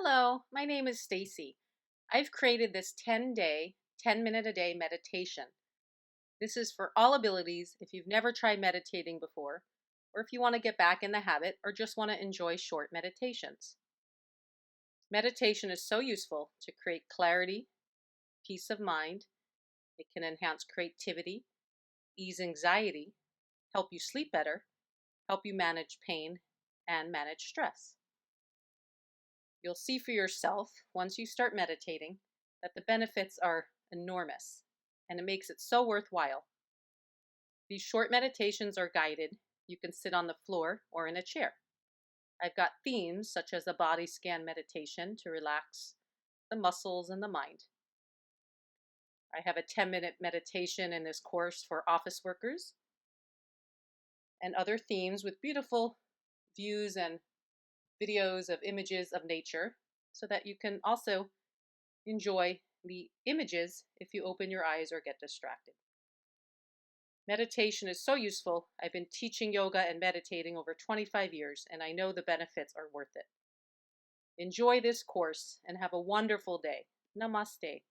Hello, my name is Stacie. I've created this 10-day, 10-minute a day meditation. This is for all abilities if you've never tried meditating before, or if you want to get back in the habit or just want to enjoy short meditations. Meditation is so useful to create clarity, peace of mind. It can enhance creativity, ease anxiety, help you sleep better, help you manage pain, and manage stress. You'll see for yourself, once you start meditating, that the benefits are enormous, and it makes it so worthwhile. These short meditations are guided. You can sit on the floor or in a chair. I've got themes such as a body scan meditation to relax the muscles and the mind. I have a 10-minute meditation in this course for office workers, and other themes with beautiful views and videos of images of nature so that you can also enjoy the images if you open your eyes or get distracted. Meditation is so useful. I've been teaching yoga and meditating over 25 years, and I know the benefits are worth it. Enjoy this course and have a wonderful day. Namaste.